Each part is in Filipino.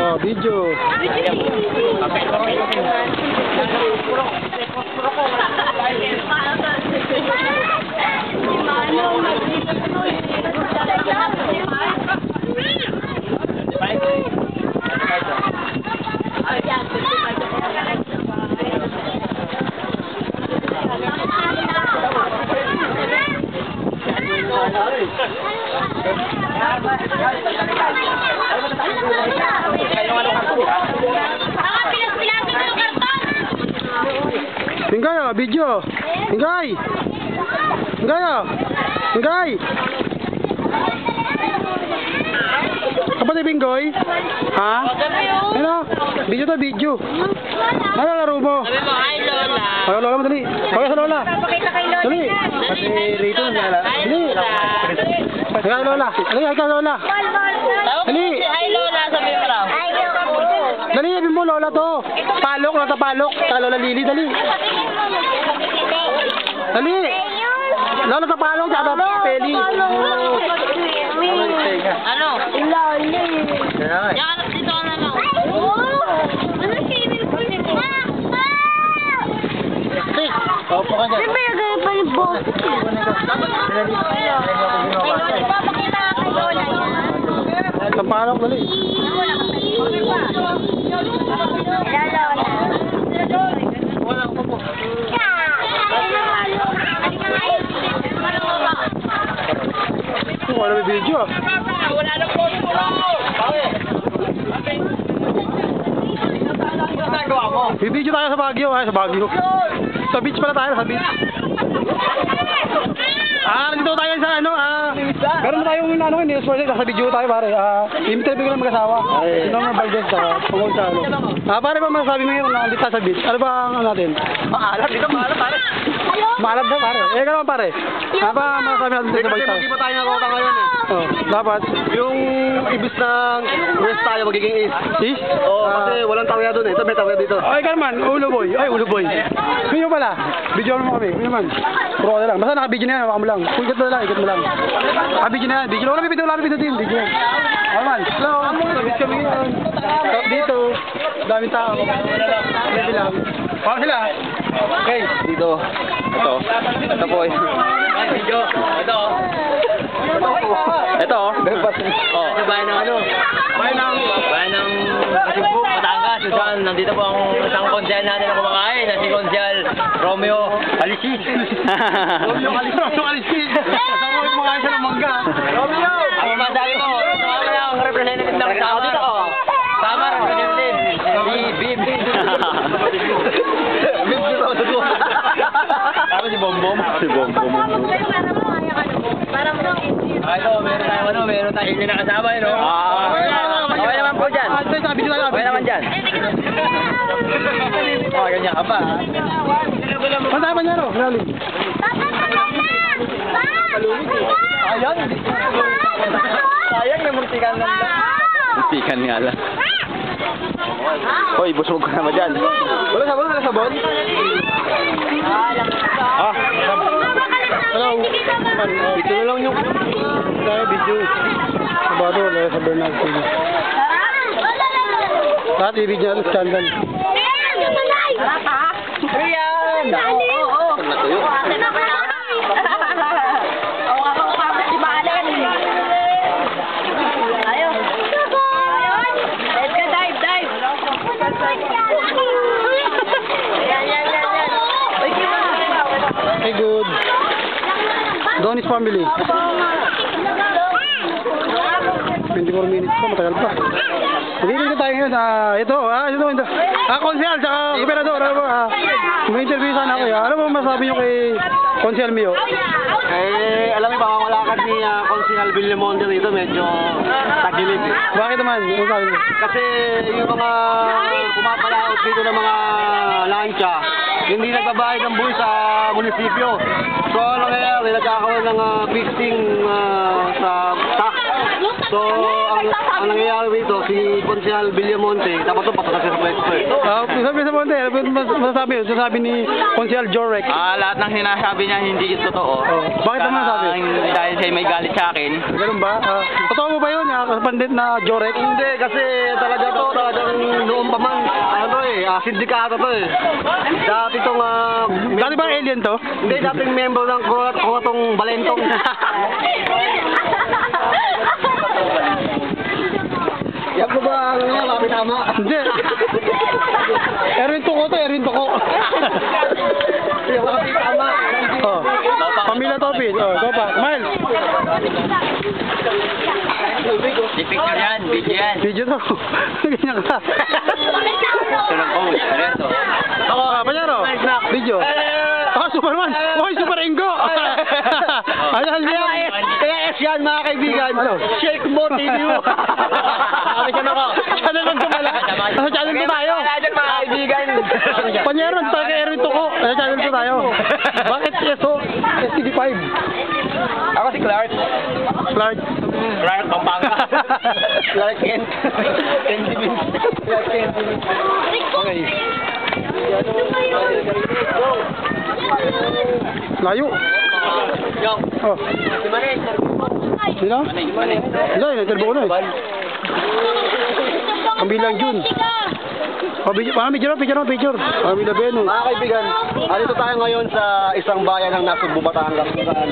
Oh, video. Hinggay oh, video. Hinggay. Hinggay oh. Hinggay. Apa ni Binggoy? Ha? Ano? Video to video. Ano laro mo? Sabi mo, hi Lola. Ay, Lola mo dali. Ay, sa Lola. Dali. Dali. Rito na Lola. Dali. Ay, Lola. Dali, ay ka Lola. Dali. Hi Lola, sabi mo raw. Dali, sabi mo Lola to. Palok, Lola palok. Sa Lola Lili, dali. Dali. Lola sa palok, tsaka peli. Ano? Lali. Diyan ka dito ka na lang. Opo ka dyan. Siyempre, nagay pa yung boss. Sa palok, dali. Wala ko po. Wala may video ah. Wala na po. May video tayo sa Baguio. Ay, sa Baguio. Sa beach pala tayo, sa beach. Nandito tayo sa meron tayong ni-sponsor sa video tayo pare. Interview ko ng mag-asawa. Norman Valdez Pangol sa pare ba masasabi mo ngayon na nandito sa beach? Ano ba ang natin? Maalat dito, maalat pare. Maalat daw pare. Gano'n pare. Ano ba masasabi natin sa beach? Hindi pa tayo nakota ngayon eh. Oh, dapat. Yung ibis ng west tayo magiging east. East? Oo, kasi walang tawya doon eh. Ito may tawya dito. Ay, ka naman. Ulo boy. Ay, ulo boy. Video pala. Video mo kami. Ano naman? Puro ka na lang. Basta naka-video na yan. Hawakan mo lang. Ikot mo lang. Ikot mo lang. Video na yan. Video. Wala may video. Wala may video din. Video. Ano man? Hello. Sabit kami ngayon. Dito. Daming tao. Level lang. Paano sila? Okay. Dito. Ito. Ito po eh. Video. Ito. Ito oh. Oh. Bayan ng ano? Bayan ng Cebu, Batangas. Susan, nandito po ang isang konsyal natin na kumakain na si Konsyal Romeo Alisis. Romeo Alisis. Kasama ko kumakain siya ng mangga. Romeo! Ang masabi mo, tama na ang representative ng Samar. Dito ko. Samar, representative. Si Bim. Bim dito ako dito. Ano si Bombom? Si Bombom. Ito, meron tayong hindi nakasama yun, no? Okay naman po dyan. Okay naman dyan. Ganyan ka pa, ha? Masama niya, no? Rally. Sayang, namurtikan lang lang. Muntikan nga lang. Hoy, busog ka naman dyan. Wala sabon? Wala sabon? Hello. Dito na lang yung tayo video. Sabado, wala sa Bernal TV. Lahat i-video natin scandal. Rian! Oo. Hey, good. Donnie's family. 24 minutes pa, matagal pa. Magiging tayo ngayon ito. Konsyal, tsaka operador. May interview sana ako. Ano ba masabi nyo kay Konsyal Mio? Alam mo ba, malakad ni Consignal Villamonte dito medyo tagilid. Bakit naman? Ano sabi mo? Kasi yung mga pumapalaot dito ng mga lancha, hindi nagbabayad ng buwis sa munisipyo. So, ano nangyayari? Nagkakaroon ng fixing sa tax. So, ang nangyayari dito, si Consignal Villamonte, dapat ito patatag sa pwesto eh. Sabi sa Monte, masasabi ni Konsyal Jorek. Lahat ng sinasabi niya hindi totoo. Bakit naman sabi? Dahil siya may galit sa akin. Ganun ba? Totoo mo ba yun? Pandit na Jorek? Hindi, kasi talaga to, sindikato to eh. Dati itong... Dati ba alien to? Hindi, dating member ng Kuratong Balentong. Yan po ba ang mga tama? Hindi. Erwin Tuko to, Erwin Tuko. Yan po tama. Oh. Pamilya Topin. Oh, ito pa. Miles. Di picture yan, video yan. Video to. Ganyan ka. Ito ng post, diretso. Ah, Panyaro. Video. Ah, Superman. Hoy, Super Ingo. Ayan, Kaya S yan mga kaibigan. Ano? Shake mo TV. Kami siya ako. Channel 1 pala. Sa channel 2 tayo. Mga kaibigan. Panyero, tayo kay Erwin Tuko. Sa channel 2 tayo. Bakit SO? STD5. Ako si Clark. Clark. Clark, Pampanga. Clark Kent. Candy Beans. Clark Kent. Okay. Layo. Yung. Oh. Si Manay. Sino? Manay. Hindi, na-interview ko na eh. Pambilang June. Oh, picture. Pamilya Beno. Mga kaibigan, andito tayo ngayon sa isang bayan ng Nasugbu, Batangas kung saan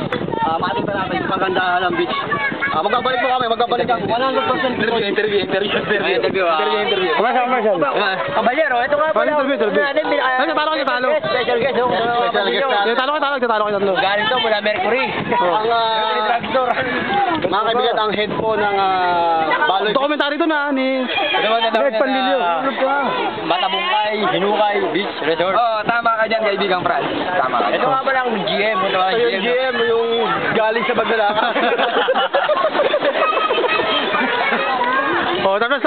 makikita natin yung kagandahan ng beach. Magbabalik po kami, magbabalik ang 100% interview. Commercial. Kabalyero, ito nga pala. Interview. Natin, Ay, talo. Special guest. Special guest natin. Talo kayo tatlo. Galing to mula Mercury. Ang Drugstore. mga kaibigan, ang head po ng Baloy Documentary to na ni Red Panlilio. Matabungkay, Hinukay, Beach Resort. Oh, tama ka dyan, kaibigang Fran. Tama ka. Ito nga pala ang GM. Ito ang Yung GM, yung galing sa Bagdalaka. Oh, tapos